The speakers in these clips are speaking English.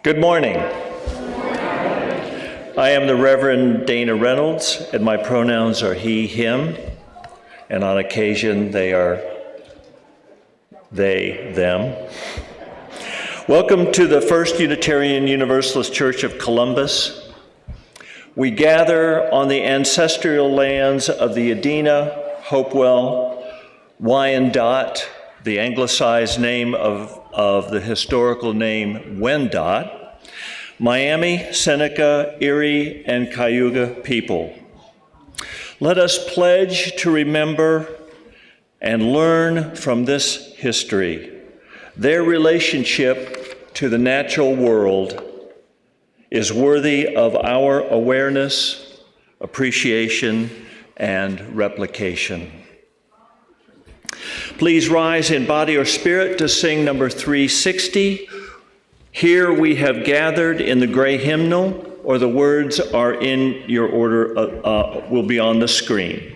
Good morning. I am the Reverend Dana Reynolds, and my pronouns are he, him, and on occasion they are they, them. Welcome to the First Unitarian Universalist Church of Columbus. We gather on the ancestral lands of the Adena, Hopewell, Wyandotte, the anglicized name of the historical name Wendat, Miami, Seneca, Erie, and Cayuga people. Let us pledge to remember and learn from this history. Their relationship to the natural world is worthy of our awareness, appreciation, and replication. Please rise in body or spirit to sing number 360. Here we have gathered in the gray hymnal, or the words are in your order, will be on the screen.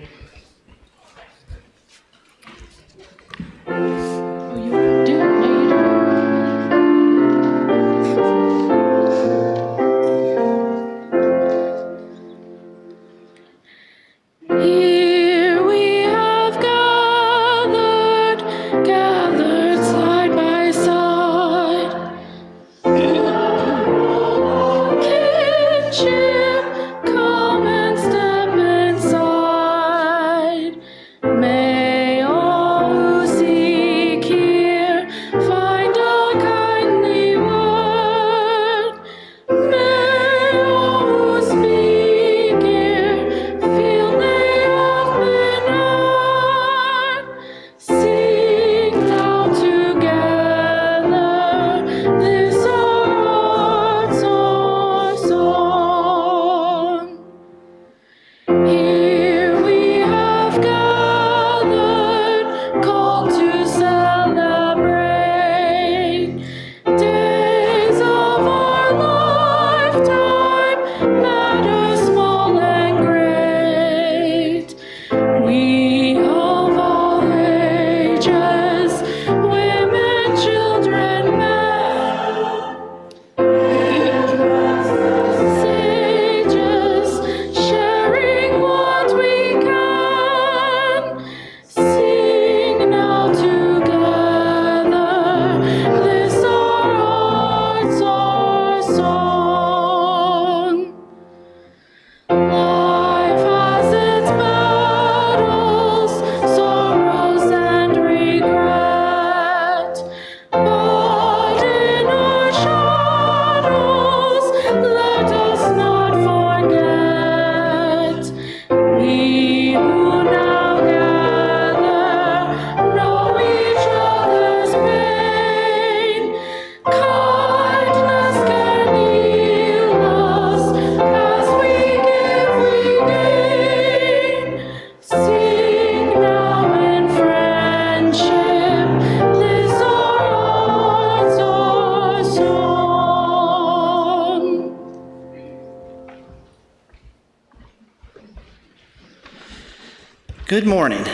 Good morning.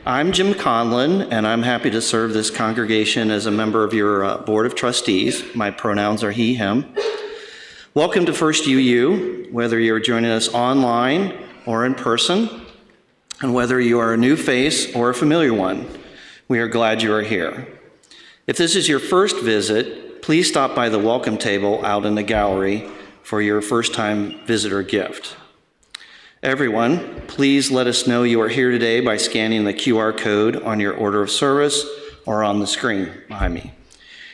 I'm Jim Conlon, and I'm happy to serve this congregation as a member of your Board of Trustees. My pronouns are he, him. Welcome to First UU, whether you're joining us online or in person, and whether you are a new face or a familiar one, we are glad you are here. If this is your first visit, please stop by the welcome table out in the gallery for your first-time visitor gift. Everyone, please let us know you are here today by scanning the QR code on your order of service or on the screen behind me.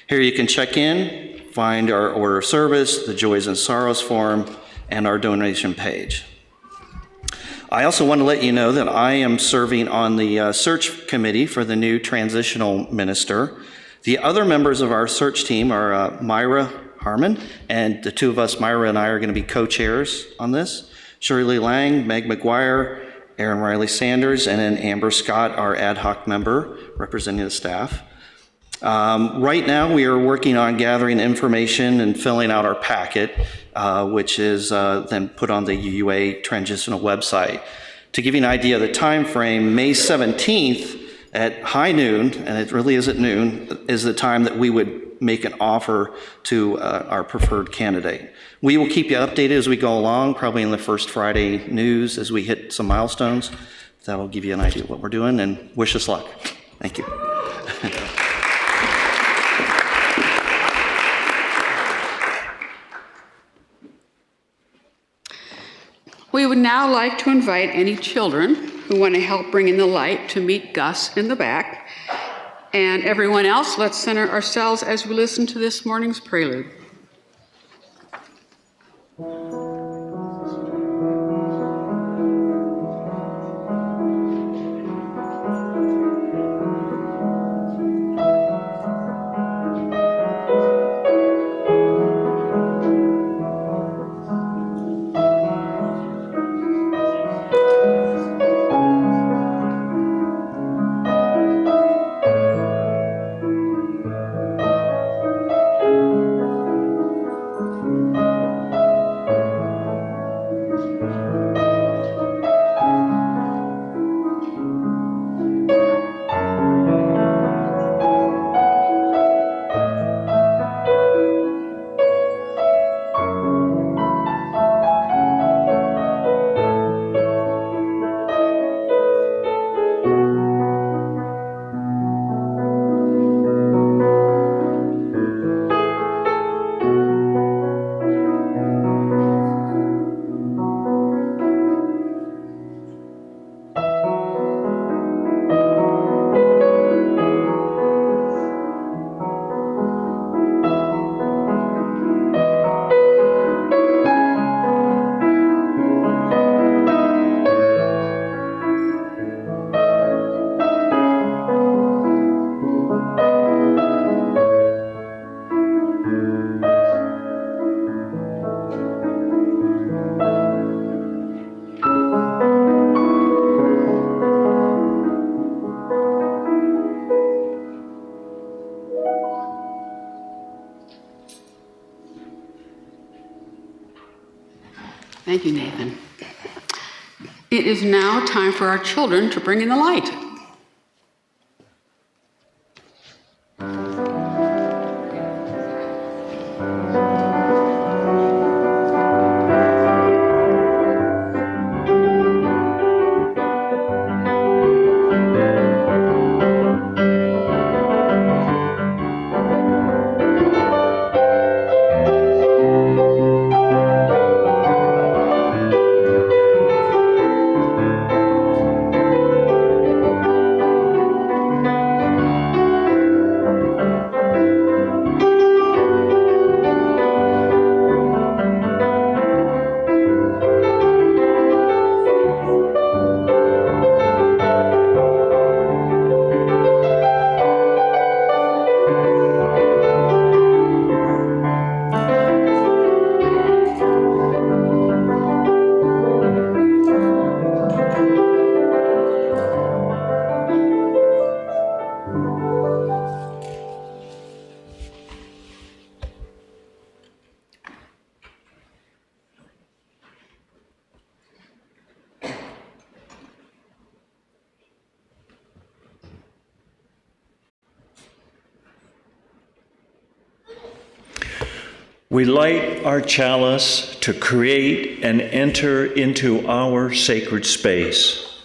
Here you can check in, find our order of service, the Joys and Sorrows form, and our donation page. I also want to let you know that I am serving on the search committee for the new transitional minister. The other members of our search team are Myra Harmon, and the two of us, Myra and I, are going to be co-chairs on this. Shirley Lang, Meg McGuire, Aaron Riley Sanders, and then Amber Scott, our ad hoc member representing the staff. Right now, we are working on gathering information and filling out our packet, which is then put on the UUA transitional website. To give you an idea of the time frame, May 17th at high noon, and it really is at noon, is the time that we would make an offer to our preferred candidate. We will keep you updated as we go along, probably in the first Friday news as we hit some milestones. That'll give you an idea of what we're doing, and wish us luck. Thank you. We would now like to invite any children who want to help bring in the light to meet Gus in the back. And everyone else, let's center ourselves as we listen to this morning's prelude. Thank you, Nathan. It is now time for our children to bring in the light. We light our chalice to create and enter into our sacred space.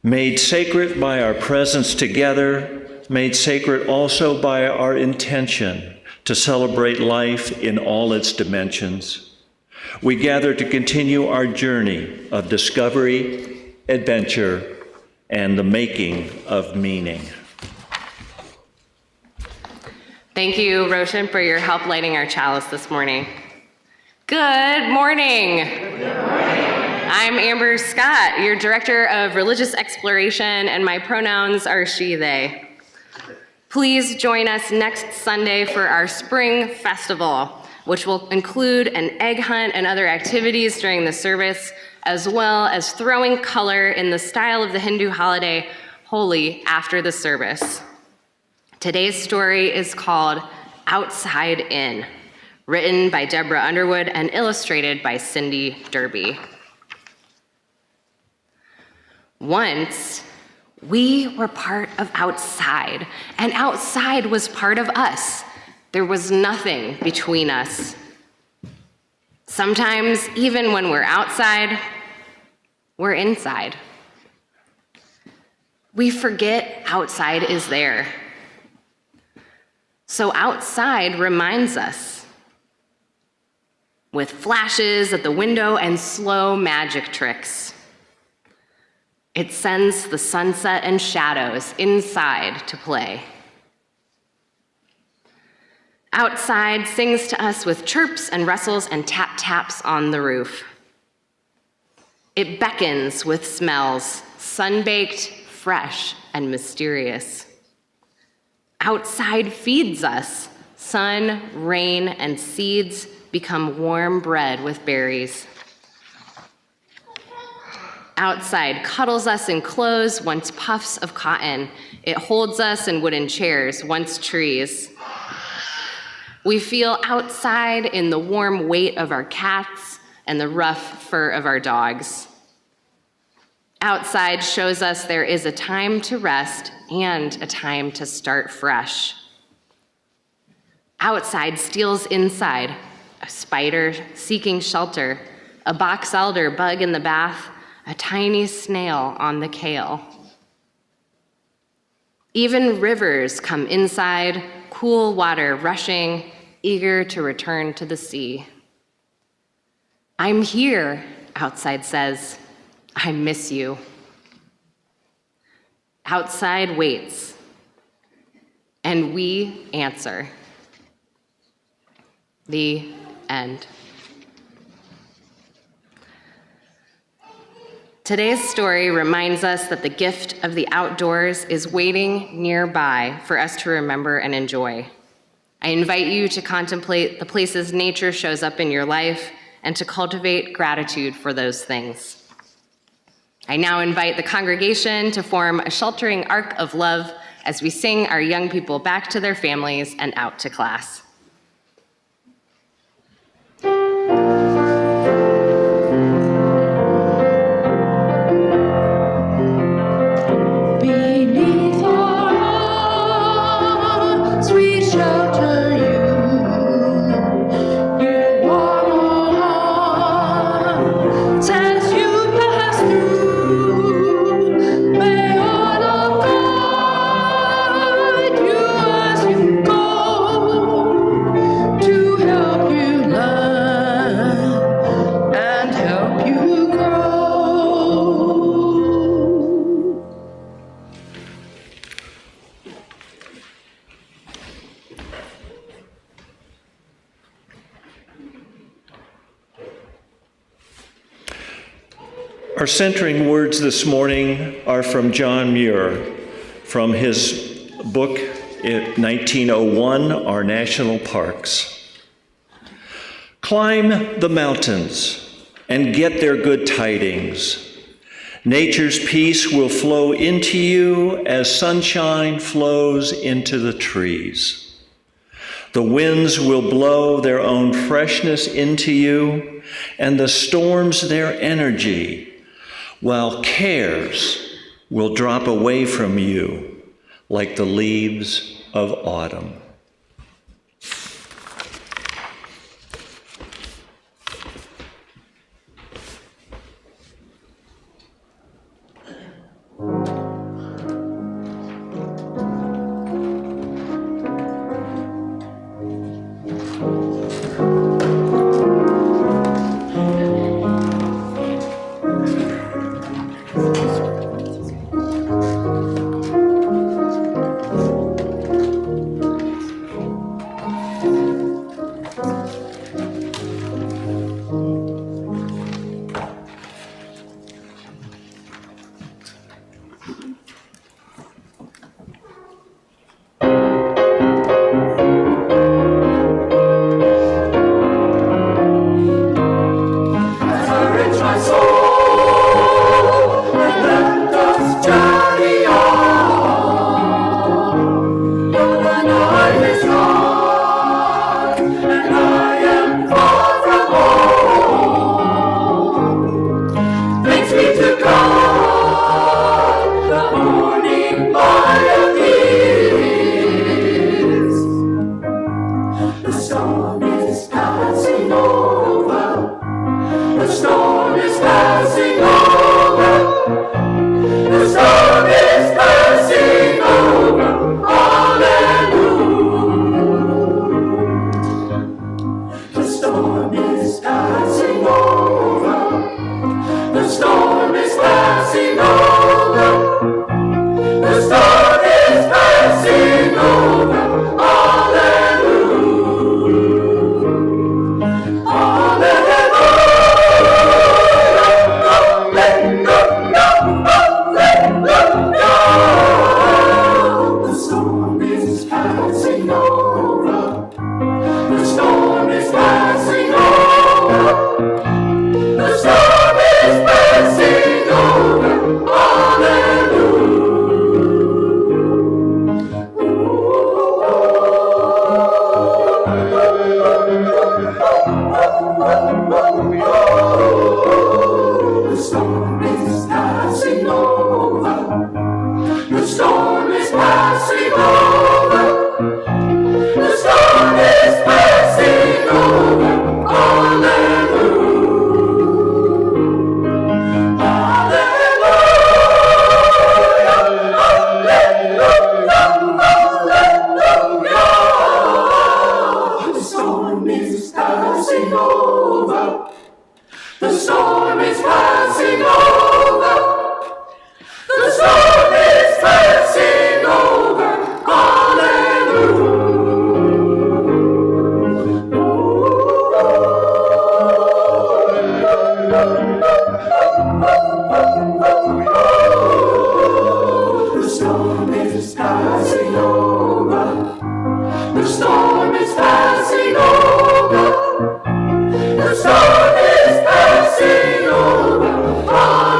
Made sacred by our presence together, made sacred also by our intention to celebrate life in all its dimensions. We gather to continue our journey of discovery, adventure, and the making of meaning. Thank you, Roshan, for your help lighting our chalice this morning. Good morning. Good morning. I'm Amber Scott, your Director of Religious Exploration, and my pronouns are she, they. Please join us next Sunday for our Spring Festival, which will include an egg hunt and other activities during the service, as well as throwing color in the style of the Hindu holiday Holi after the service. Today's story is called Outside In, written by Deborah Underwood and illustrated by Cindy Derby. Once, we were part of outside, and outside was part of us. There was nothing between us. Sometimes, even when we're outside, we're inside. We forget outside is there. So outside reminds us, with flashes at the window and slow magic tricks. It sends the sunset and shadows inside to play. Outside sings to us with chirps and rustles and tap-taps on the roof. It beckons with smells, sun-baked, fresh, and mysterious. Outside feeds us. Sun, rain, and seeds become warm bread with berries. Outside cuddles us in clothes, once puffs of cotton. It holds us in wooden chairs, once trees. We feel outside in the warm weight of our cats and the rough fur of our dogs. Outside shows us there is a time to rest and a time to start fresh. Outside steals inside, a spider seeking shelter, a box elder bug in the bath, a tiny snail on the kale. Even rivers come inside, cool water rushing, eager to return to the sea. I'm here, outside says. I miss you. Outside waits, and we answer. The end. Today's story reminds us that the gift of the outdoors is waiting nearby for us to remember and enjoy. I invite you to contemplate the places nature shows up in your life and to cultivate gratitude for those things. I now invite the congregation to form a sheltering arc of love as we sing our young people back to their families and out to class. Beneath our arms, we shelter you. You warm our hearts as you pass through. May our love guide you as you go, to help you learn and help you grow. Our centering words this morning are from John Muir, from his book, 1901, Our National Parks. Climb the mountains and get their good tidings. Nature's peace will flow into you as sunshine flows into the trees. The winds will blow their own freshness into you, and the storms their energy, while cares will drop away from you like the leaves of autumn. passing over. The storm is passing over. The storm is passing over. Hallelujah.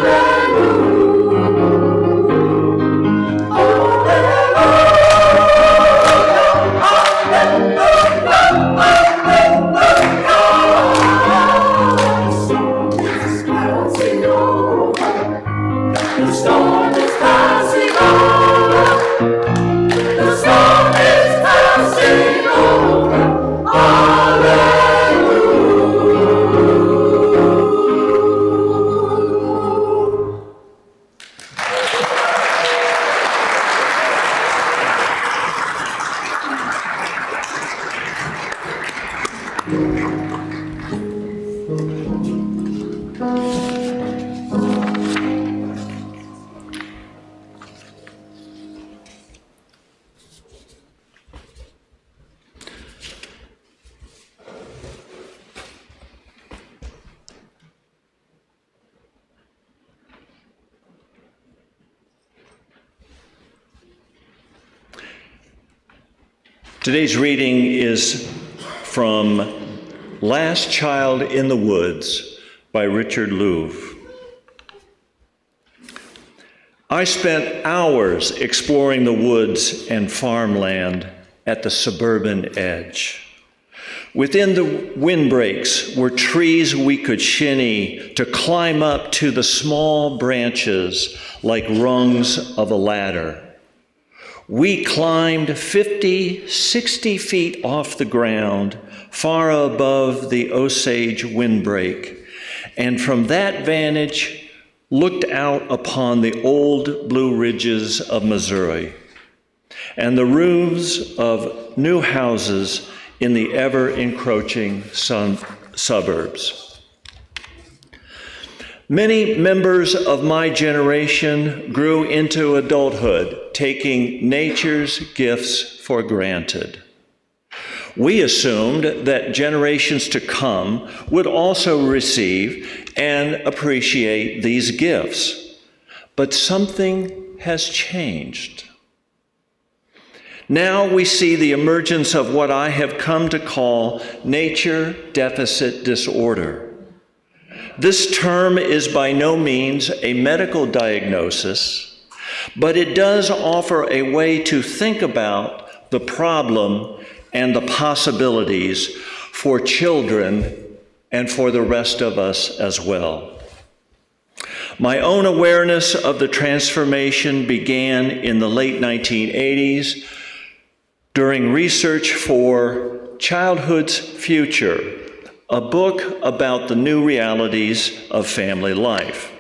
The storm is passing over. The storm is passing over. Hallelujah. Today's reading is from Last Child in the Woods by Richard Louv. I spent hours exploring the woods and farmland at the suburban edge. Within the windbreaks were trees we could shinny to climb up to the small branches like rungs of a ladder. We climbed 50, 60 feet off the ground, far above the Osage windbreak, and from that vantage looked out upon the old Blue Ridges of Missouri and the roofs of new houses in the ever-encroaching suburbs. Many members of my generation grew into adulthood, taking nature's gifts for granted. We assumed that generations to come would also receive and appreciate these gifts, but something has changed. Now we see the emergence of what I have come to call nature deficit disorder. This term is by no means a medical diagnosis, but it does offer a way to think about the problem and the possibilities for children and for the rest of us as well. My own awareness of the transformation began in the late 1980s during research for Childhood's Future, a book about the new realities of family life.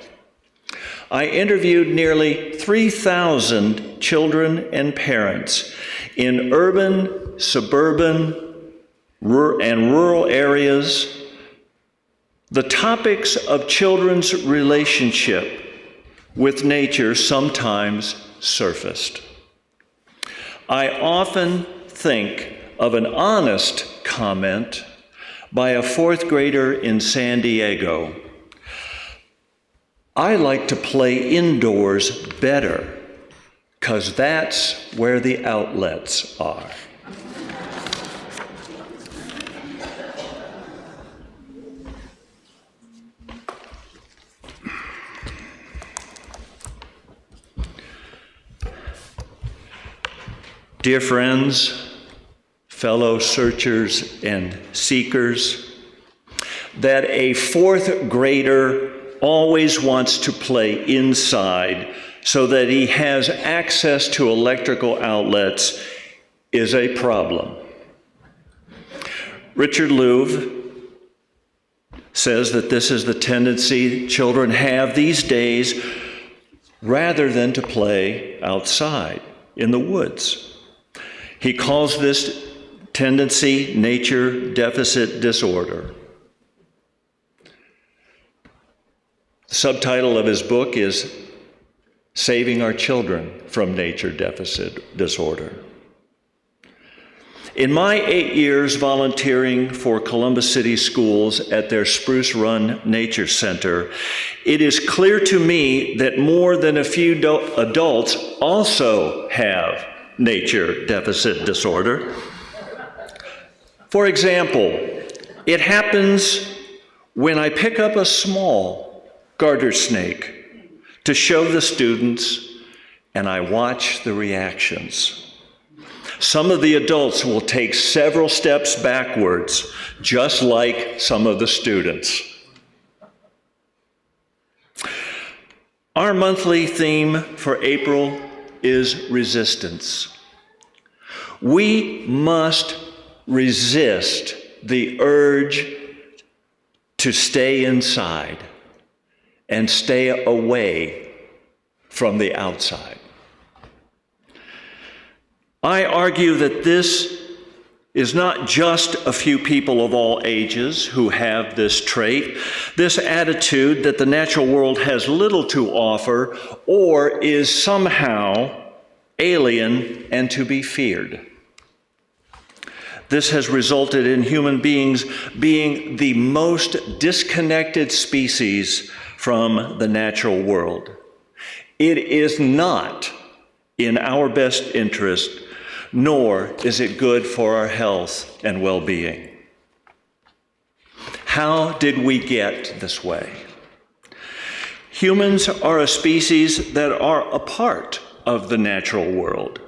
I interviewed nearly 3,000 children and parents in urban, suburban, and rural areas. The topics of children's relationship with nature sometimes surfaced. I often think of an honest comment by a fourth grader in San Diego. I like to play indoors better, 'cause that's where the outlets are. Dear friends, fellow searchers and seekers, that a fourth grader always wants to play inside so that he has access to electrical outlets is a problem. Richard Louv says that this is the tendency children have these days rather than to play outside in the woods. He calls this tendency nature deficit disorder. The subtitle of his book is Saving Our Children from Nature Deficit Disorder. In my 8 years volunteering for Columbus City Schools at their Spruce Run Nature Center, it is clear to me that more than a few adults also have nature deficit disorder. For example, it happens when I pick up a small garter snake to show the students, and I watch the reactions. Some of the adults will take several steps backwards, just like some of the students. Our monthly theme for April is resistance. We must resist the urge to stay inside and stay away from the outside. I argue that this is not just a few people of all ages who have this trait, this attitude that the natural world has little to offer or is somehow alien and to be feared. This has resulted in human beings being the most disconnected species from the natural world. It is not in our best interest, nor is it good for our health and well-being. How did we get this way? Humans are a species that are a part of the natural world,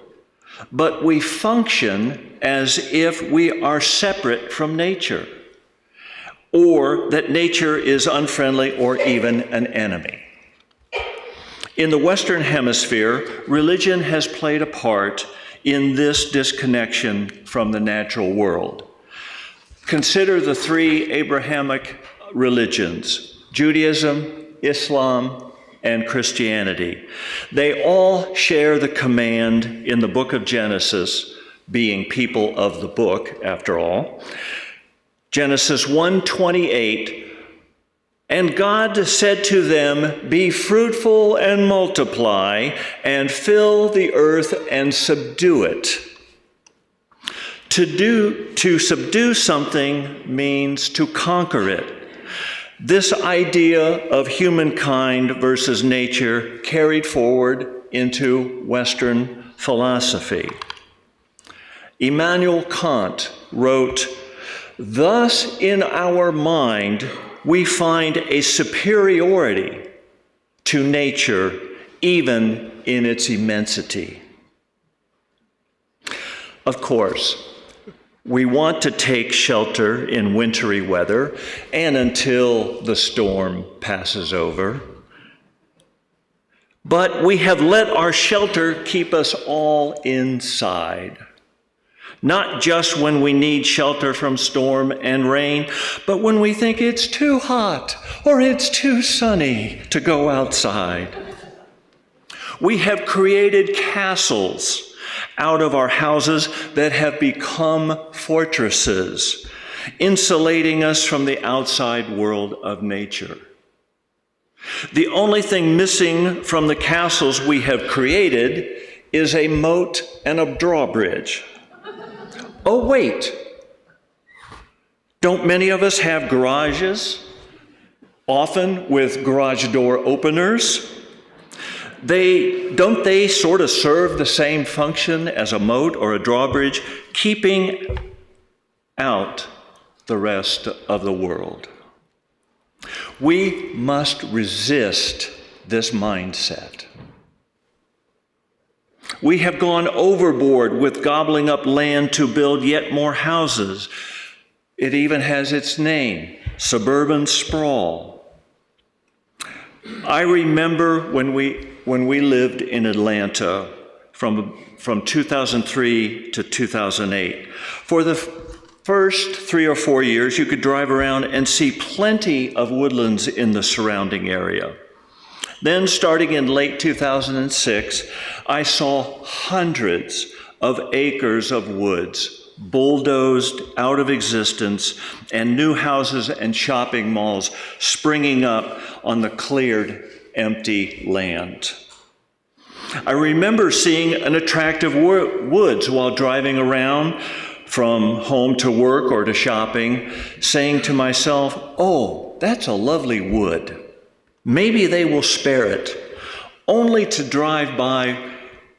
but we function as if we are separate from nature, or that nature is unfriendly or even an enemy. In the Western Hemisphere, religion has played a part in this disconnection from the natural world. Consider the three Abrahamic religions: Judaism, Islam, and Christianity. They all share the command in the book of Genesis, being people of the book, after all. Genesis 1:28, and God said to them, "Be fruitful and multiply, and fill the earth and subdue it." To subdue something means to conquer it. This idea of humankind versus nature carried forward into Western philosophy. Immanuel Kant wrote, "Thus in our mind we find a superiority to nature even in its immensity." Of course, we want to take shelter in wintry weather and until the storm passes over. But we have let our shelter keep us all inside. Not just when we need shelter from storm and rain, but when we think it's too hot or it's too sunny to go outside. We have created castles out of our houses that have become fortresses, insulating us from the outside world of nature. The only thing missing from the castles we have created is a moat and a drawbridge. Oh, wait. Don't many of us have garages, often with garage door openers? Don't they sort of serve the same function as a moat or a drawbridge, keeping out the rest of the world? We must resist this mindset. We have gone overboard with gobbling up land to build yet more houses. It even has its name, suburban sprawl. I remember when we lived in Atlanta from 2003 to 2008. For the first 3 or 4 years, you could drive around and see plenty of woodlands in the surrounding area. Then, starting in late 2006, I saw hundreds of acres of woods bulldozed out of existence and new houses and shopping malls springing up on the cleared, empty land. I remember seeing an attractive woods while driving around from home to work or to shopping, saying to myself, "Oh, that's a lovely wood. Maybe they will spare it," only to drive by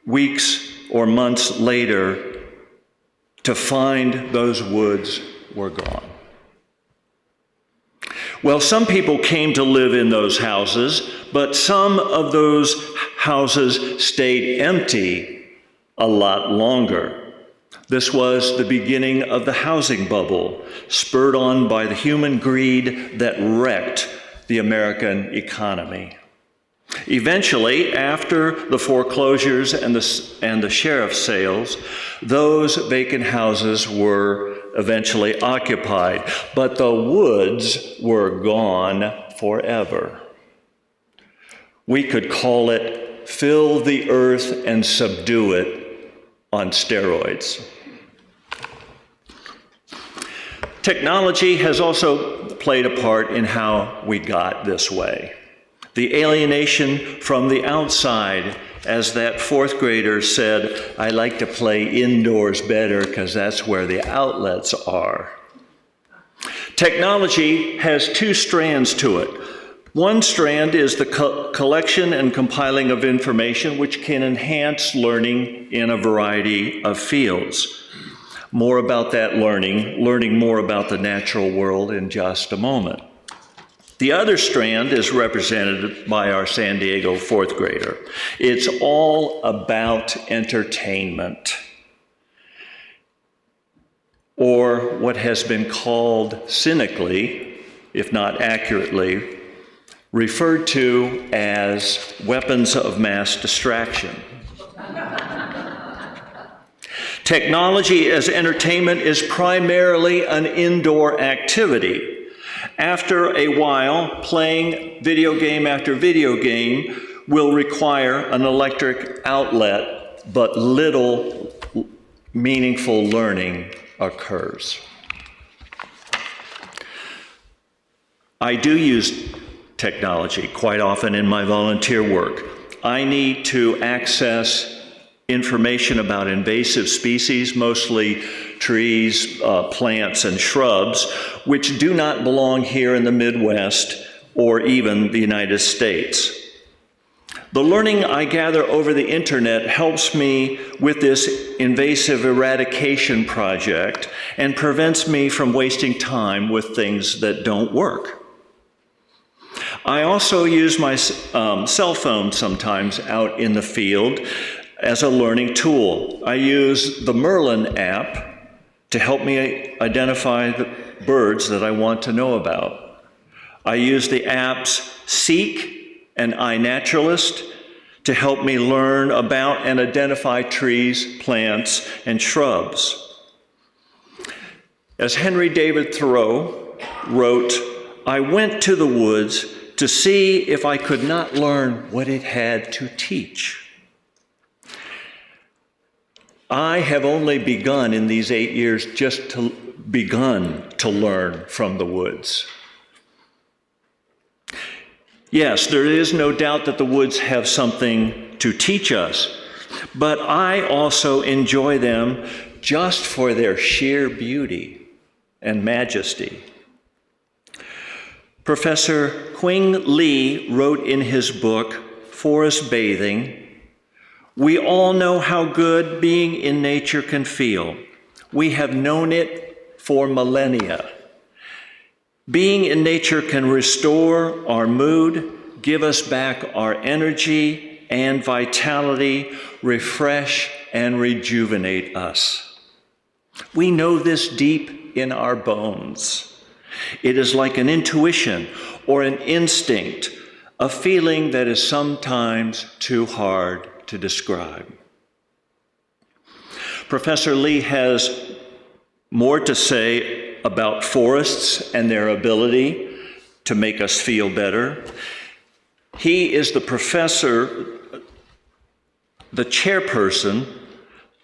weeks or months later to find those woods were gone. Well, some people came to live in those houses, but some of those houses stayed empty a lot longer. This was the beginning of the housing bubble, spurred on by the human greed that wrecked the American economy. Eventually, after the foreclosures and the sheriff's sales, those vacant houses were eventually occupied, but the woods were gone forever. We could call it fill the earth and subdue it on steroids. Technology has also played a part in how we got this way. The alienation from the outside, as that fourth grader said, I like to play indoors better because that's where the outlets are. Technology has two strands to it. One strand is the collection and compiling of information, which can enhance learning in a variety of fields. More about that learning more about the natural world in just a moment. The other strand is represented by our San Diego fourth grader. It's all about entertainment, or what has been called cynically, if not accurately, referred to as weapons of mass distraction. Technology as entertainment is primarily an indoor activity. After a while, playing video game after video game will require an electric outlet, but little meaningful learning occurs. I do use technology quite often in my volunteer work. I need to access information about invasive species, mostly trees, plants, and shrubs, which do not belong here in the Midwest or even the United States. The learning I gather over the internet helps me with this invasive eradication project and prevents me from wasting time with things that don't work. I also use my cell phone sometimes out in the field as a learning tool. I use the Merlin app to help me identify the birds that I want to know about. I use the apps Seek and iNaturalist to help me learn about and identify trees, plants, and shrubs. As Henry David Thoreau wrote, I went to the woods to see if I could not learn what it had to teach. I have only begun in these 8 years begun to learn from the woods. Yes, there is no doubt that the woods have something to teach us, but I also enjoy them just for their sheer beauty and majesty. Professor Qing Li wrote in his book, Forest Bathing, we all know how good being in nature can feel. We have known it for millennia. Being in nature can restore our mood, give us back our energy and vitality, refresh and rejuvenate us. We know this deep in our bones. It is like an intuition or an instinct, a feeling that is sometimes too hard to describe. Professor Li has more to say about forests and their ability to make us feel better. He is the professor, the chairperson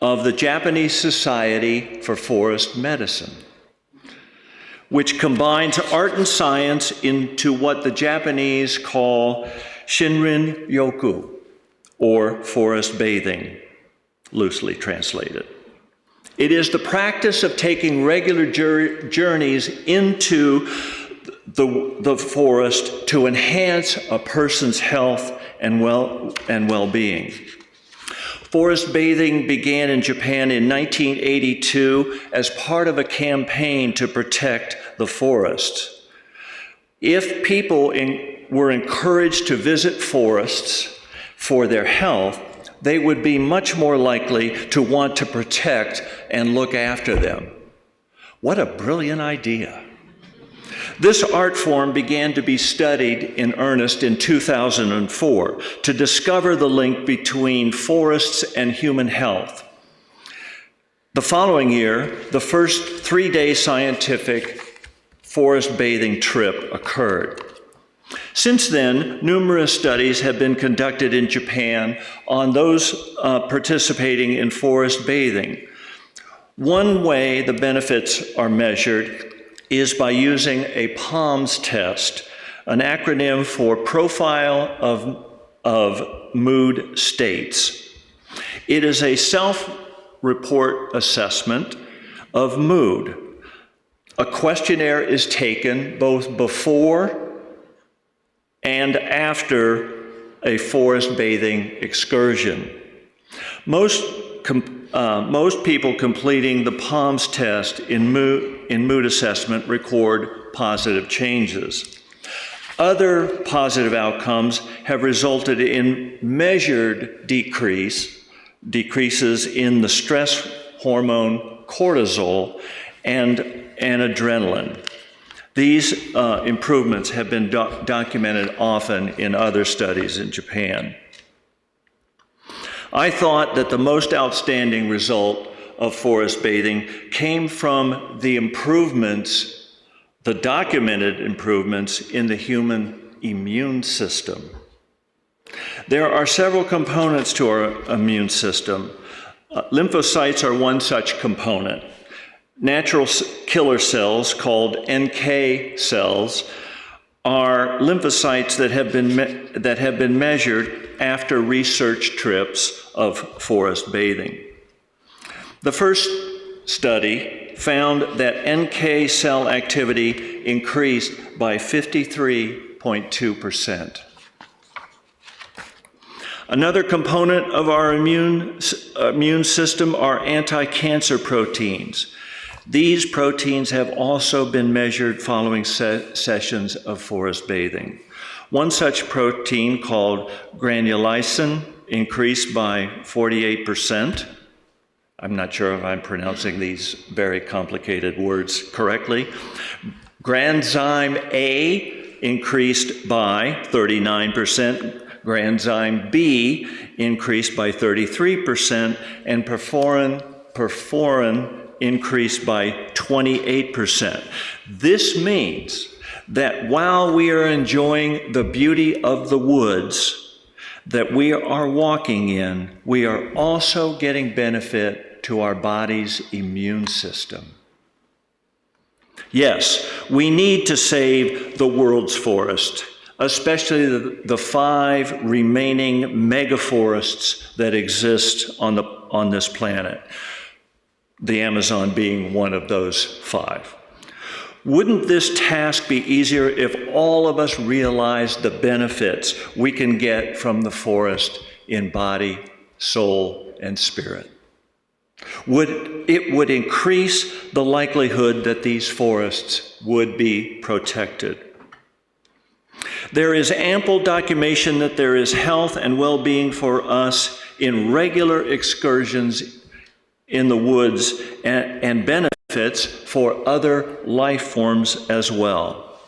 of the Japanese Society for Forest Medicine, which combines art and science into what the Japanese call Shinrin Yoku, or forest bathing, loosely translated. It is the practice of taking regular journeys into the forest to enhance a person's health and well-being. Forest bathing began in Japan in 1982 as part of a campaign to protect the forests. If people were encouraged to visit forests for their health, they would be much more likely to want to protect and look after them. What a brilliant idea. This art form began to be studied in earnest in 2004 to discover the link between forests and human health. The following year, the first 3-day scientific forest bathing trip occurred. Since then, numerous studies have been conducted in Japan on those participating in forest bathing. One way the benefits are measured is by using a PALMS test, an acronym for Profile of Mood States. It is a self-report assessment of mood. A questionnaire is taken both before and after a forest bathing excursion. Most people completing the PALMS test in mood assessment record positive changes. Other positive outcomes have resulted in measured decreases in the stress hormone cortisol and adrenaline. These improvements have been documented often in other studies in Japan. I thought that the most outstanding result of forest bathing came from the improvements, the documented improvements in the human immune system. There are several components to our immune system. Lymphocytes are one such component. Natural killer cells called NK cells are lymphocytes that have been measured after research trips of forest bathing. The first study found that NK cell activity increased by 53.2%. Another component of our immune system are anti-cancer proteins. These proteins have also been measured following sessions of forest bathing. One such protein, called granulysin, increased by 48%. I'm not sure if I'm pronouncing these very complicated words correctly. Granzyme A increased by 39%. Granzyme B increased by 33%, and perforin increased by 28%. This means that while we are enjoying the beauty of the woods that we are walking in, we are also getting benefit to our body's immune system. Yes, we need to save the world's forest, especially the 5 remaining megaforests that exist on this planet, the Amazon being one of those 5. Wouldn't this task be easier if all of us realized the benefits we can get from the forest in body, soul, and spirit? It would increase the likelihood that these forests would be protected. There is ample documentation that there is health and well-being for us in regular excursions in the woods, and benefits for other life forms as well.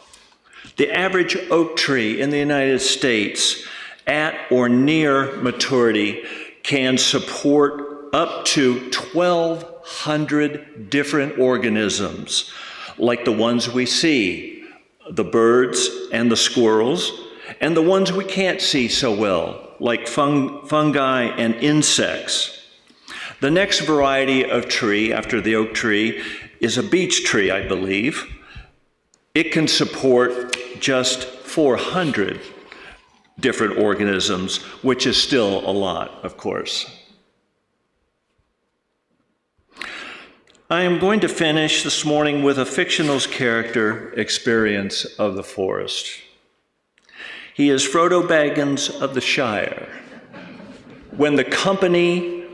The average oak tree in the United States at or near maturity can support up to 1,200 different organisms, like the ones we see, the birds and the squirrels, and the ones we can't see so well, like fungi and insects. The next variety of tree after the oak tree is a beech tree, I believe. It can support just 400 different organisms, which is still a lot, of course. I am going to finish this morning with a fictional character experience of the forest. He is Frodo Baggins of the Shire. When the company,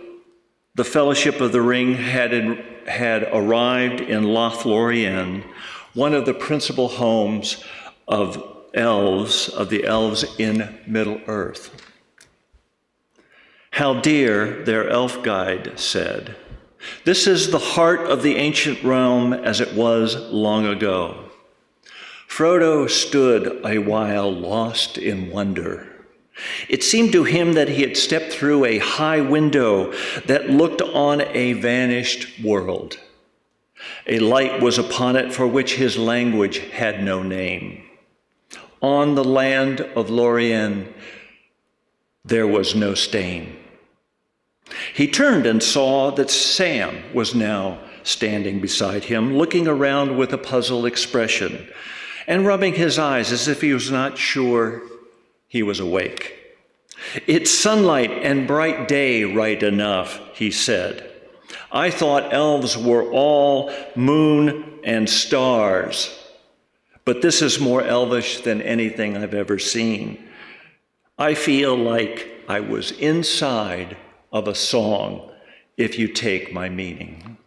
the Fellowship of the Ring, had arrived in Lothlorien, one of the principal homes of the elves in Middle-earth. Haldir, their elf guide, said, "This is the heart of the ancient realm as it was long ago." Frodo stood a while lost in wonder. It seemed to him that he had stepped through a high window that looked on a vanished world. A light was upon it for which his language had no name. On the land of Lorien, there was no stain. He turned and saw that Sam was now standing beside him, looking around with a puzzled expression and rubbing his eyes as if he was not sure he was awake. "It's sunlight and bright day right enough," he said. "I thought elves were all moon and stars, but this is more elvish than anything I've ever seen. I feel like I was inside of a song, if you take my meaning."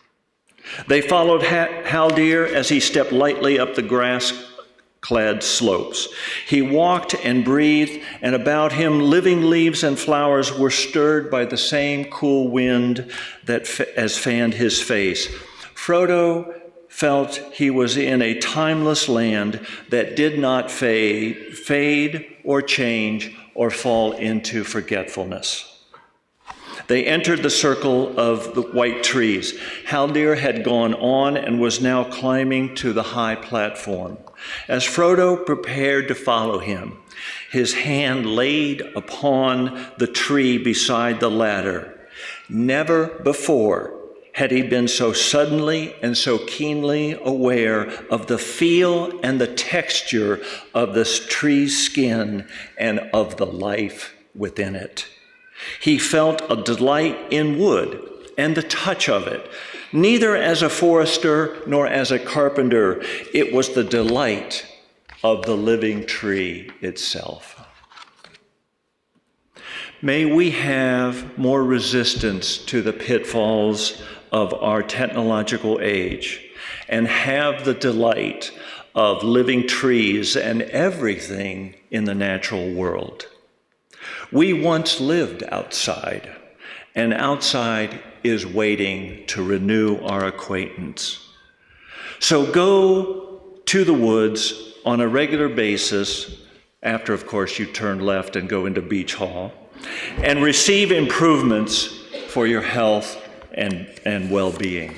They followed Haldir as he stepped lightly up the grass-clad slopes. He walked and breathed, and about him living leaves and flowers were stirred by the same cool wind that as fanned his face. Frodo felt he was in a timeless land that did not fade or change or fall into forgetfulness. They entered the circle of the white trees. Haldir had gone on and was now climbing to the high platform. As Frodo prepared to follow him, his hand laid upon the tree beside the ladder. Never before had he been so suddenly and so keenly aware of the feel and the texture of this tree's skin and of the life within it. He felt a delight in wood and the touch of it. Neither as a forester nor as a carpenter, it was the delight of the living tree itself. May we have more resistance to the pitfalls of our technological age and have the delight of living trees and everything in the natural world. We once lived outside, and outside is waiting to renew our acquaintance. So go to the woods on a regular basis, after, of course, you turn left and go into Beach Hall, and receive improvements for your health and well-being.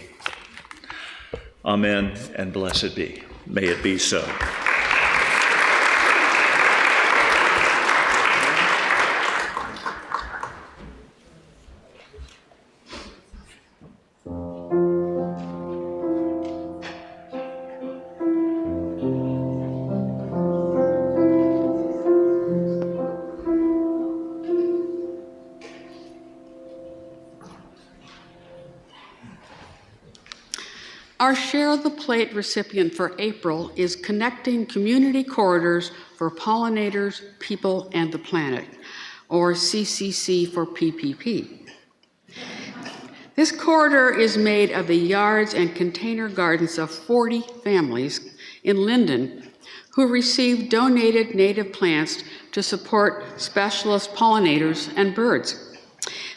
Amen, and blessed be. May it be so. Our Share of the Plate recipient for April is Connecting Community Corridors for Pollinators, People, and the Planet, or CCC for PPP. This corridor is made of the yards and container gardens of 40 families in Linden who received donated native plants to support specialist pollinators and birds.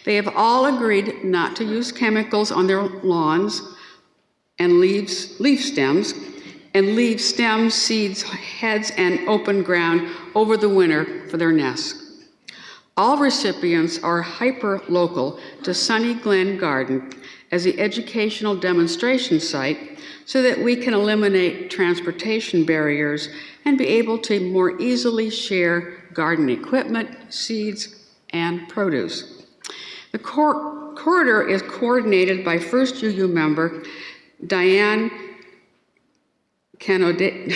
They have all agreed not to use chemicals on their lawns and leaf stems, and leave stems, seeds, heads, and open ground over the winter for their nests. All recipients are hyper-local to Sunny Glen Garden as the educational demonstration site so that we can eliminate transportation barriers and be able to more easily share garden equipment, seeds, and produce. The corridor is coordinated by First UU member Diane Candonega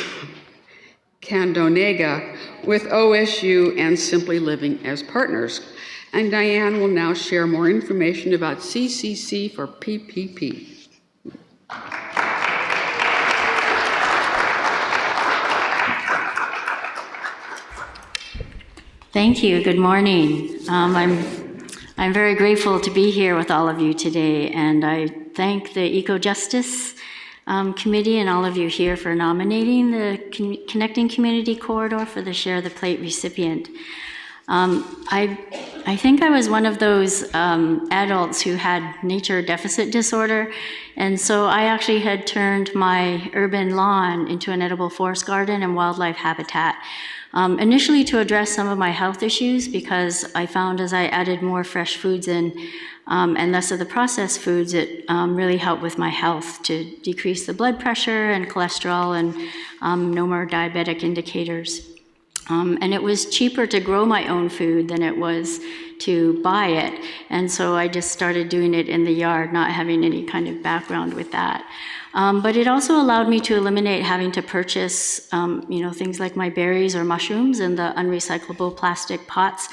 with OSU and Simply Living as partners. And Diane will now share more information about CCC for PPP. Thank you. Good morning. I'm I'm very grateful to be here with all of you today, and I thank the Eco Justice Committee and all of you here for nominating the Connecting Community Corridor for the Share the Plate recipient. I think I was one of those adults who had nature deficit disorder, and so I actually had turned my urban lawn into an edible forest garden and wildlife habitat. Initially to address some of my health issues, because I found as I added more fresh foods in and less of the processed foods, it really helped with my health to decrease the blood pressure and cholesterol and no more diabetic indicators. And it was cheaper to grow my own food than it was to buy it. And so I just started doing it in the yard, not having any kind of background with that. But it also allowed me to eliminate having to purchase, things like my berries or mushrooms in the unrecyclable plastic pots.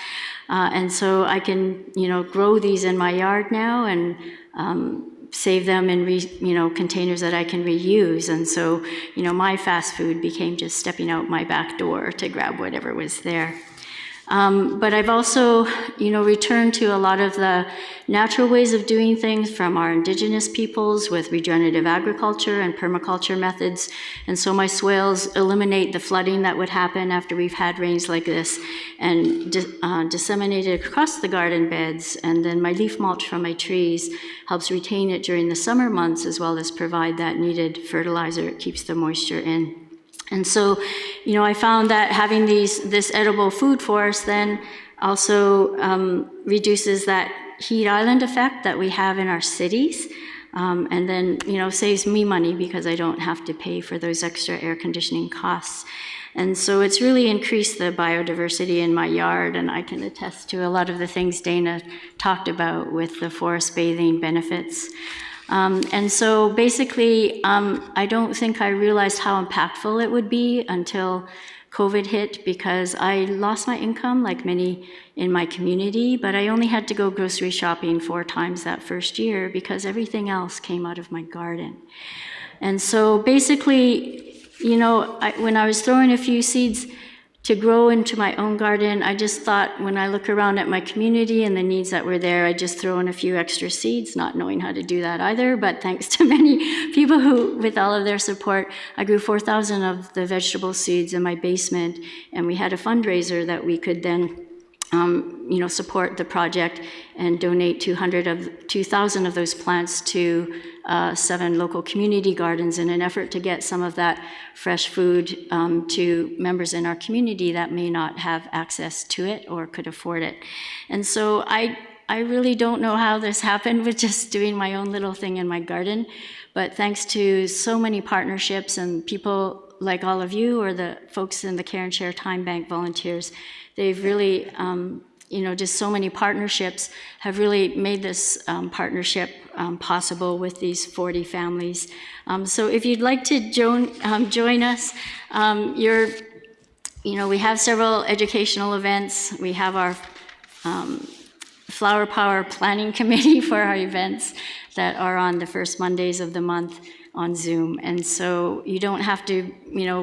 And so I can, grow these in my yard now and save them in containers that I can reuse. And so, my fast food became just stepping out my back door to grab whatever was there. But I've also, returned to a lot of the natural ways of doing things from our indigenous peoples with regenerative agriculture and permaculture methods. And so my swales eliminate the flooding that would happen after we've had rains like this and disseminate it across the garden beds. And then my leaf mulch from my trees helps retain it during the summer months, as well as provide that needed fertilizer. It keeps the moisture in. And so, I found that having this edible food forest then also reduces that heat island effect that we have in our cities, and then, saves me money because I don't have to pay for those extra air conditioning costs. And so it's really increased the biodiversity in my yard, and I can attest to a lot of the things Dana talked about with the forest bathing benefits. And so basically, I don't think I realized how impactful it would be until COVID hit, because I lost my income like many in my community, but I only had to go grocery shopping 4 times that first year because everything else came out of my garden. And so basically, when I was throwing a few seeds to grow into my own garden, I just thought, when I look around at my community and the needs that were there, I just throw in a few extra seeds, not knowing how to do that either. But thanks to many people who, with all of their support, I grew 4,000 of the vegetable seeds in my basement, and we had a fundraiser that we could then support the project and donate 2,000 of those plants to 7 local community gardens in an effort to get some of that fresh food to members in our community that may not have access to it or could afford it. And so I really don't know how this happened with just doing my own little thing in my garden, but thanks to so many partnerships and people like all of you or the folks in the Care and Share Time Bank volunteers, they've really, just so many partnerships have really made this partnership possible with these 40 families. So if you'd like to join us, we have several educational events. We have our Flower Power Planning Committee for our events that are on the first Mondays of the month on Zoom. And so you don't have to,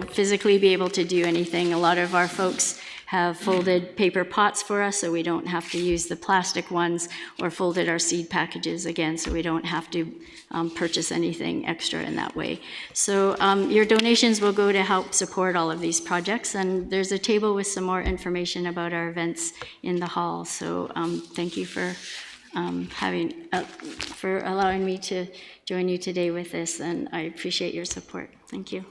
physically be able to do anything. A lot of our folks have folded paper pots for us, so we don't have to use the plastic ones, or folded our seed packages again, so we don't have to purchase anything extra in that way. So your donations will go to help support all of these projects, and there's a table with some more information about our events in the hall. So thank you for allowing me to join you today with this, and I appreciate your support. Thank you.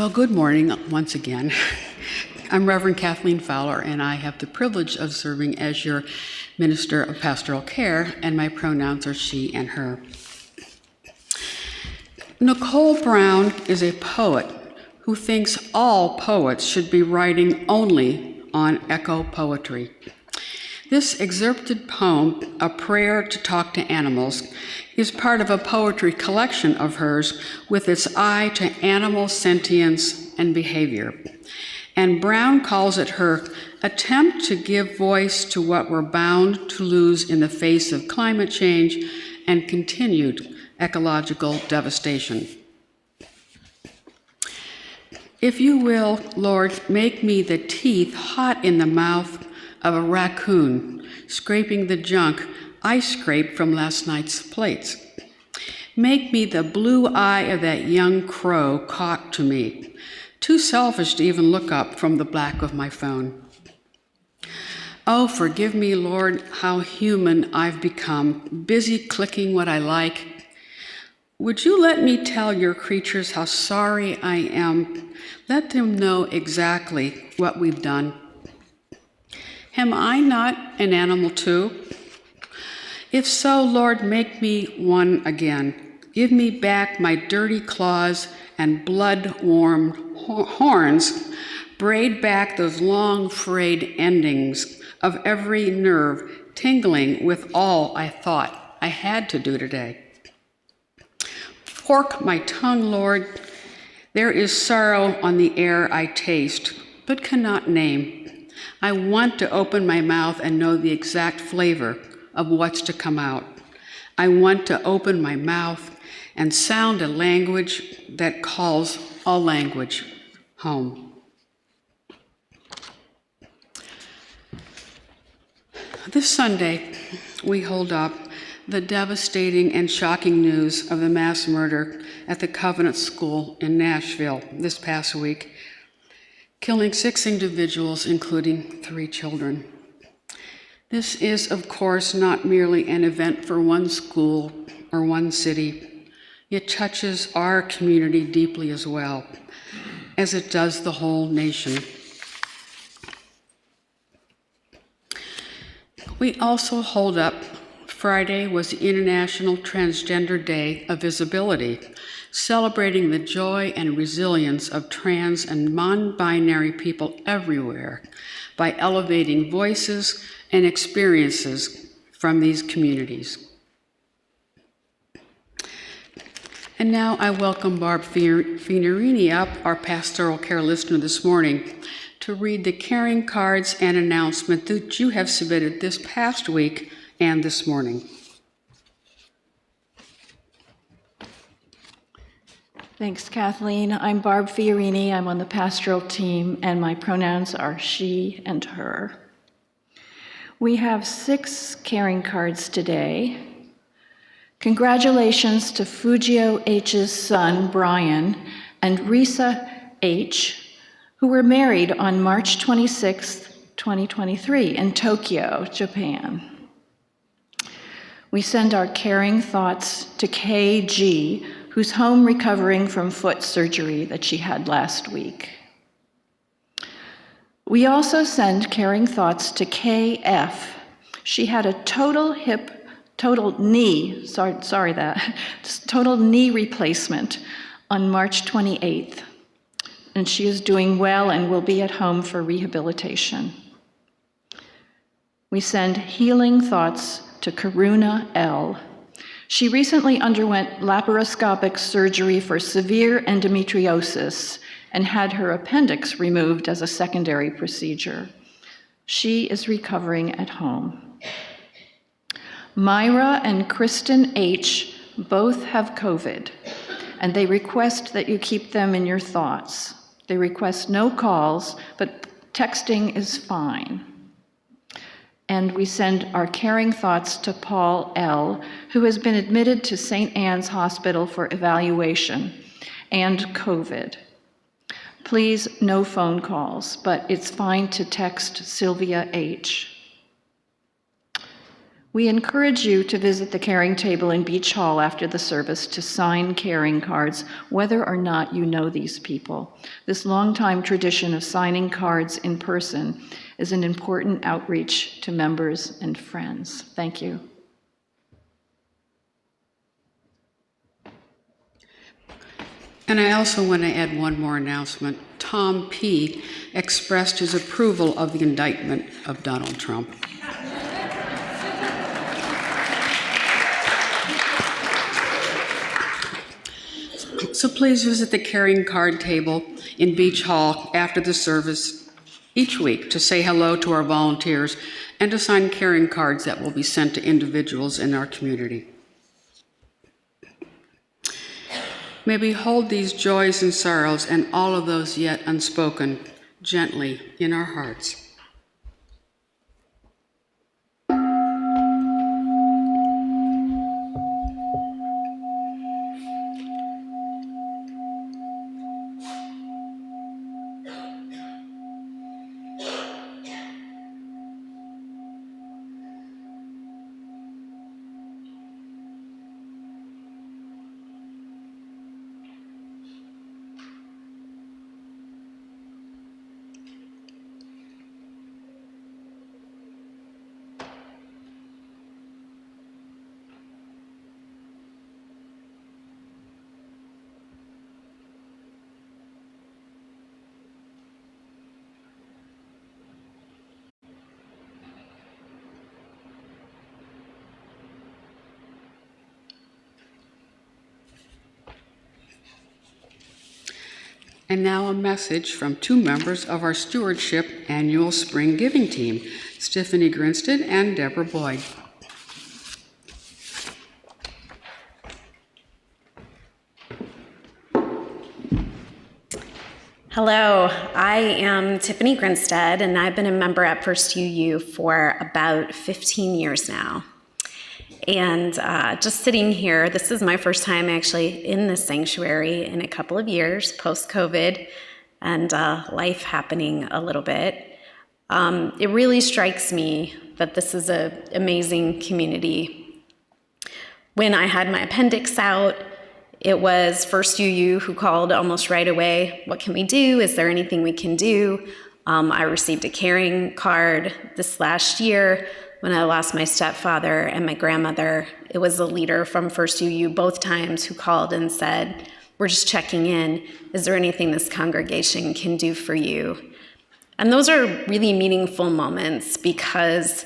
Well, good morning once again. I'm Reverend Kathleen Fowler, and I have the privilege of serving as your Minister of Pastoral Care, and my pronouns are she and her. Nicole Brown is a poet who thinks all poets should be writing only on echo poetry. This excerpted poem, A Prayer to Talk to Animals, is part of a poetry collection of hers with its eye to animal sentience and behavior. And Brown calls it her attempt to give voice to what we're bound to lose in the face of climate change and continued ecological devastation. If you will, Lord, make me the teeth hot in the mouth of a raccoon scraping the junk I scraped from last night's plates. Make me the blue eye of that young crow cocked to me, too selfish to even look up from the black of my phone. Oh, forgive me, Lord, how human I've become, busy clicking what I like. Would you let me tell your creatures how sorry I am? Let them know exactly what we've done. Am I not an animal too? If so, Lord, make me one again. Give me back my dirty claws and blood-warm horns. Braid back those long frayed endings of every nerve tingling with all I thought I had to do today. Fork my tongue, Lord. There is sorrow on the air I taste, but cannot name. I want to open my mouth and know the exact flavor of what's to come out. I want to open my mouth and sound a language that calls all language home. This Sunday, we hold up the devastating and shocking news of the mass murder at the Covenant School in Nashville this past week, killing 6 individuals, including 3 children. This is, of course, not merely an event for one school or one city. It touches our community deeply as well, as it does the whole nation. We also hold up Friday was International Transgender Day of Visibility, celebrating the joy and resilience of trans and non-binary people everywhere by elevating voices and experiences from these communities. And now I welcome Barb Fiorini up, our pastoral care listener this morning, to read the caring cards and announcement that you have submitted this past week and this morning. Thanks, Kathleen. I'm Barb Fiorini. I'm on the pastoral team, and my pronouns are she and her. We have 6 caring cards today. Congratulations to Fujio H's son, Brian, and Risa H., who were married on March 26, 2023 in Tokyo, Japan. We send our caring thoughts to KG, who's home recovering from foot surgery that she had last week. We also send caring thoughts to KF. She had a total knee replacement on March 28th. And she is doing well and will be at home for rehabilitation. We send healing thoughts to Karuna L. She recently underwent laparoscopic surgery for severe endometriosis and had her appendix removed as a secondary procedure. She is recovering at home. Myra and Kristen H. both have COVID, and they request that you keep them in your thoughts. They request no calls, but texting is fine. And we send our caring thoughts to Paul L., who has been admitted to St. Anne's Hospital for evaluation and COVID. Please, no phone calls, but it's fine to text Sylvia H. We encourage you to visit the caring table in Beach Hall after the service to sign caring cards, whether or not you know these people. This longtime tradition of signing cards in person is an important outreach to members and friends. Thank you. And I also want to add one more announcement. Tom P. expressed his approval of the indictment of Donald Trump. So please visit the caring card table in Beach Hall after the service each week to say hello to our volunteers and to sign caring cards that will be sent to individuals in our community. May we hold these joys and sorrows and all of those yet unspoken gently in our hearts. And now a message from two members of our stewardship annual spring giving team, Stephanie Grinstead and Deborah Boyd. Hello, I am Tiffany Grinstead, and I've been a member at First UU for about 15 years now. And just sitting here, this is my first time actually in this sanctuary in a couple of years, post-COVID, and life happening a little bit. It really strikes me that this is an amazing community. When I had my appendix out, it was First UU who called almost right away. What can we do? Is there anything we can do? I received a caring card this last year when I lost my stepfather and my grandmother. It was a leader from First UU both times who called and said, we're just checking in. Is there anything this congregation can do for you? And those are really meaningful moments because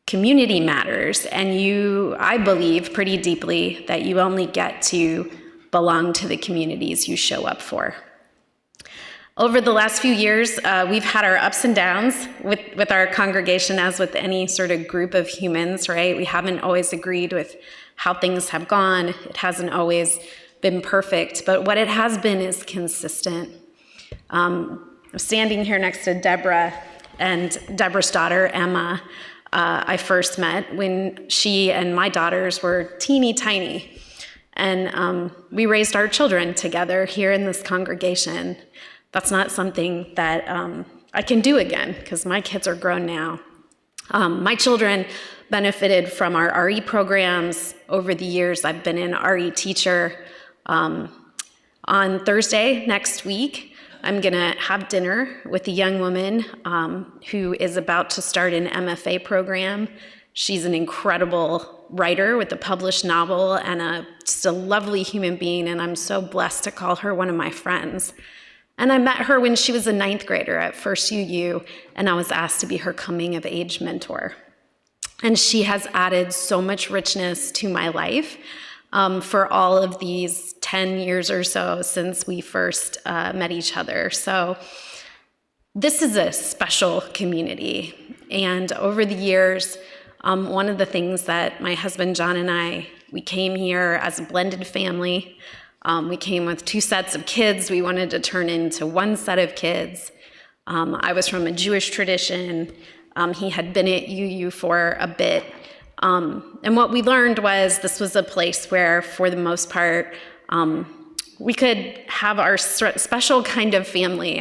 community matters, and I believe pretty deeply that you only get to belong to the communities you show up for. Over the last few years, we've had our ups and downs with our congregation, as with any sort of group of humans, right? We haven't always agreed with how things have gone. It hasn't always been perfect, but what it has been is consistent. I'm standing here next to Deborah and Deborah's daughter, Emma. I first met when she and my daughters were teeny tiny, and we raised our children together here in this congregation. That's not something that I can do again because my kids are grown now. My children benefited from our RE programs. Over the years, I've been an RE teacher. On Thursday next week, I'm gonna have dinner with a young woman who is about to start an MFA program. She's an incredible writer with a published novel and just a lovely human being, and I'm so blessed to call her one of my friends. And I met her when she was a 9th grader at First UU, and I was asked to be her coming of age mentor. And she has added so much richness to my life for all of these 10 years or so since we first met each other. So this is a special community. And over the years, one of the things that my husband John and we came here as a blended family. We came with 2 sets of kids. We wanted to turn into 1 set of kids. I was from a Jewish tradition. He had been at UU for a bit. And what we learned was this was a place where, for the most part, we could have our special kind of family.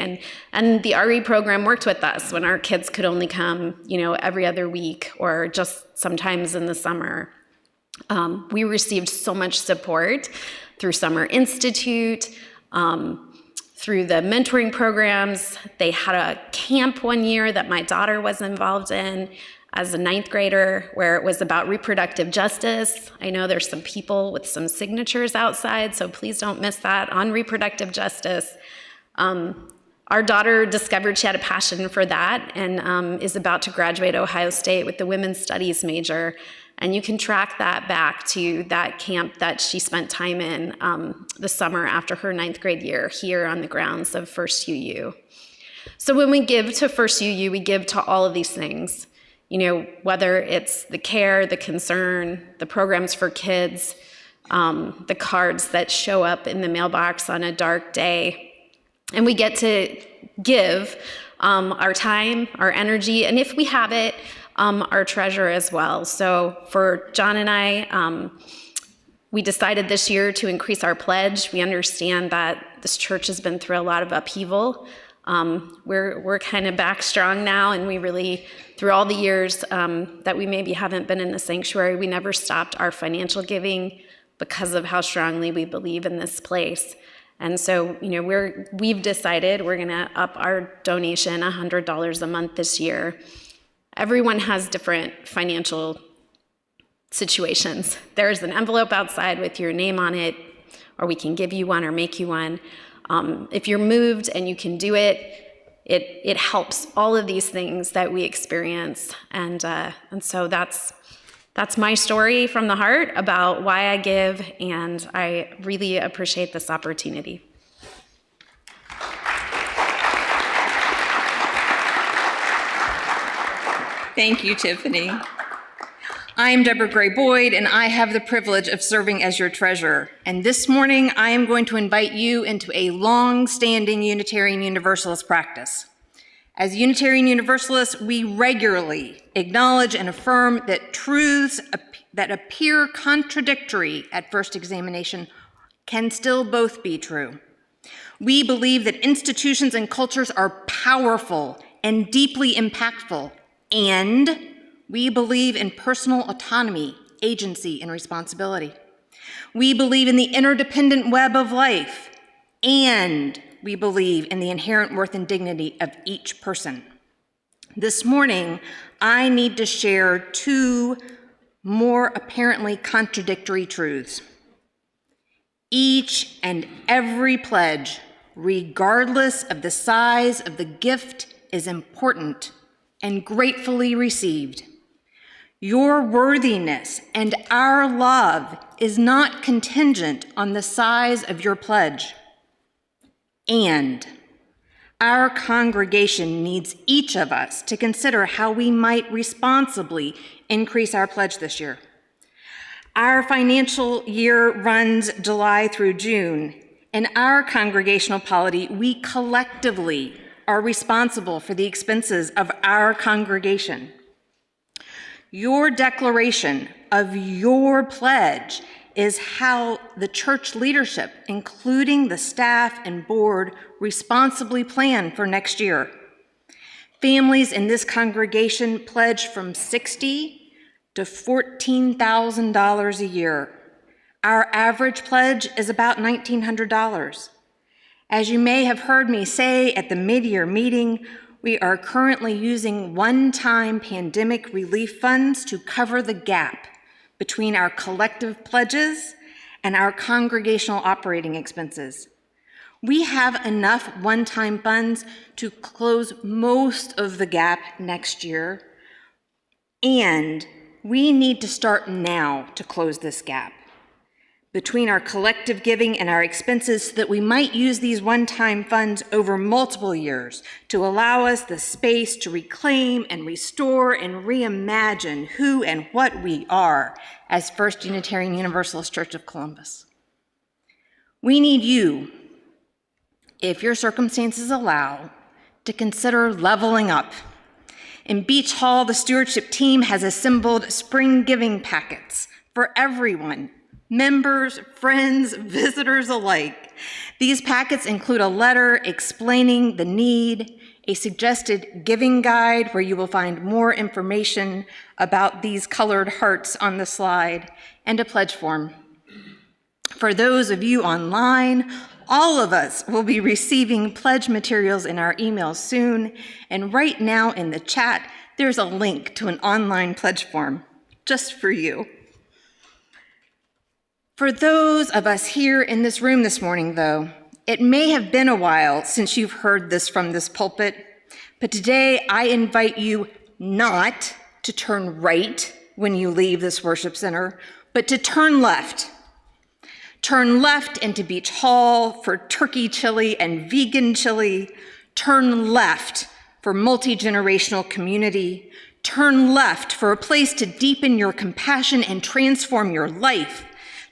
And the RE program worked with us when our kids could only come, every other week or just sometimes in the summer. We received so much support through Summer Institute, through the mentoring programs. They had a camp one year that my daughter was involved in as a 9th grader, where it was about reproductive justice. I know there's some people with some signatures outside, so please don't miss that on reproductive justice. Our daughter discovered she had a passion for that and is about to graduate Ohio State with the Women's Studies major. And you can track that back to that camp that she spent time in the summer after her 9th grade year here on the grounds of First UU. So when we give to First UU, we give to all of these things. Whether it's the care, the concern, the programs for kids, the cards that show up in the mailbox on a dark day. And we get to give our time, our energy, and if we have it, our treasure as well. So for John and I, we decided this year to increase our pledge. We understand that this church has been through a lot of upheaval. We're kind of back strong now, and we really, through all the years that we maybe haven't been in the sanctuary, we never stopped our financial giving because of how strongly we believe in this place. And so, we've decided we're gonna up our donation $100 a month this year. Everyone has different financial situations. There's an envelope outside with your name on it, or we can give you one or make you one. If you're moved and you can do it, it helps all of these things that we experience. And so that's my story from the heart about why I give, and I really appreciate this opportunity. Thank you, Tiffany. I'm Deborah Gray Boyd, and I have the privilege of serving as your treasurer. And this morning, I am going to invite you into a long-standing Unitarian Universalist practice. As Unitarian Universalists, we regularly acknowledge and affirm that truths that appear contradictory at first examination can still both be true. We believe that institutions and cultures are powerful and deeply impactful, and we believe in personal autonomy, agency, and responsibility. We believe in the interdependent web of life, and we believe in the inherent worth and dignity of each person. This morning, I need to share two more apparently contradictory truths. Each and every pledge, regardless of the size of the gift, is important and gratefully received. Your worthiness and our love is not contingent on the size of your pledge. And our congregation needs each of us to consider how we might responsibly increase our pledge this year. Our financial year runs July through June. In our congregational polity, we collectively are responsible for the expenses of our congregation. Your declaration of your pledge is how the church leadership, including the staff and board, responsibly plan for next year. Families in this congregation pledge from $60,000 to $14,000 a year. Our average pledge is about $1,900. As you may have heard me say at the mid-year meeting, we are currently using one-time pandemic relief funds to cover the gap between our collective pledges and our congregational operating expenses. We have enough one-time funds to close most of the gap next year, and we need to start now to close this gap between our collective giving and our expenses so that we might use these one-time funds over multiple years to allow us the space to reclaim and restore and reimagine who and what we are as First Unitarian Universalist Church of Columbus. We need you, if your circumstances allow, to consider leveling up. In Beach Hall, the stewardship team has assembled spring giving packets for everyone, members, friends, visitors alike. These packets include a letter explaining the need, a suggested giving guide where you will find more information about these colored hearts on the slide, and a pledge form. For those of you online, all of us will be receiving pledge materials in our emails soon, and right now in the chat, there's a link to an online pledge form, just for you. For those of us here in this room this morning, though, it may have been a while since you've heard this from this pulpit, but today I invite you not to turn right when you leave this worship center, but to turn left. Turn left into Beach Hall for turkey chili and vegan chili. Turn left for multi-generational community. Turn left for a place to deepen your compassion and transform your life.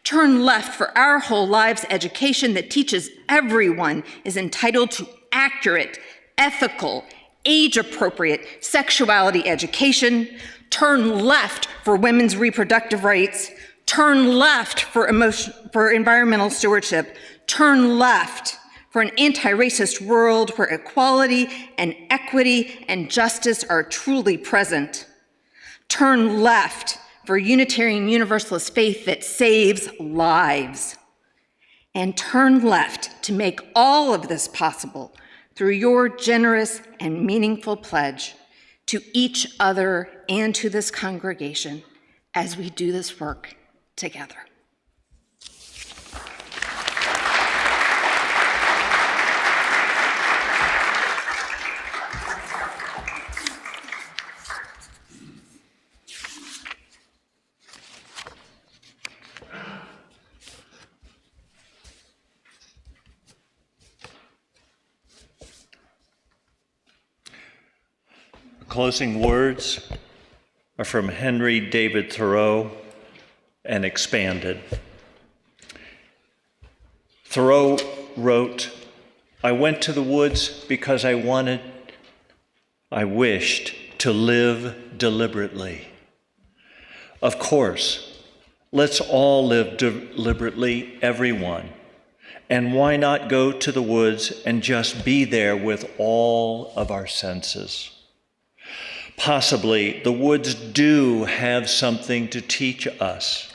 Turn left for our whole lives education that teaches everyone is entitled to accurate, ethical, age-appropriate sexuality education. Turn left for women's reproductive rights. Turn left for environmental stewardship. Turn left for an anti-racist world where equality and equity and justice are truly present. Turn left for Unitarian Universalist faith that saves lives. And turn left to make all of this possible through your generous and meaningful pledge to each other and to this congregation as we do this work together. Closing words are from Henry David Thoreau and expanded. Thoreau wrote, "I went to the woods because I wished to live deliberately. Of course, let's all live deliberately, everyone. And why not go to the woods and just be there with all of our senses? Possibly the woods do have something to teach us.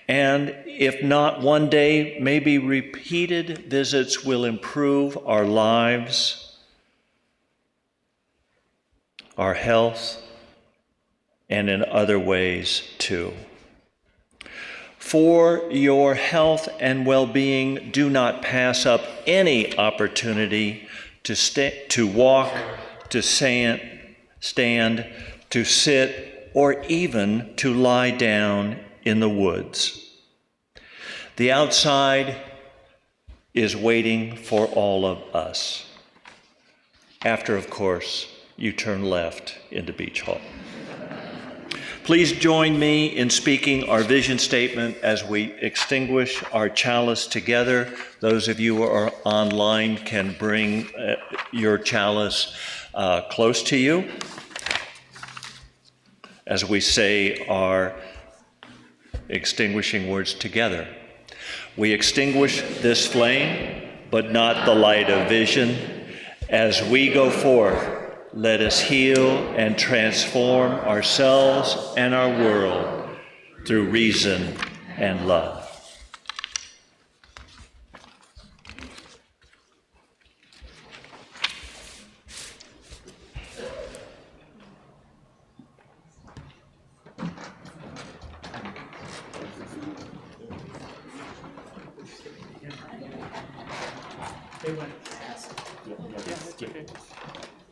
And if not one day, maybe repeated visits will improve our lives, our health, and in other ways too. For your health and well-being, do not pass up any opportunity to walk, to stand, to sit, or even to lie down in the woods. The outside is waiting for all of us. After, of course, you turn left into Beach Hall. Please join me in speaking our vision statement as we extinguish our chalice together. Those of you who are online can bring your chalice close to you as we say our extinguishing words together. We extinguish this flame, but not the light of vision. As we go forth, let us heal and transform ourselves and our world through reason and love.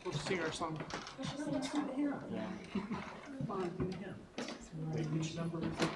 We'll sing our song. Which number is it?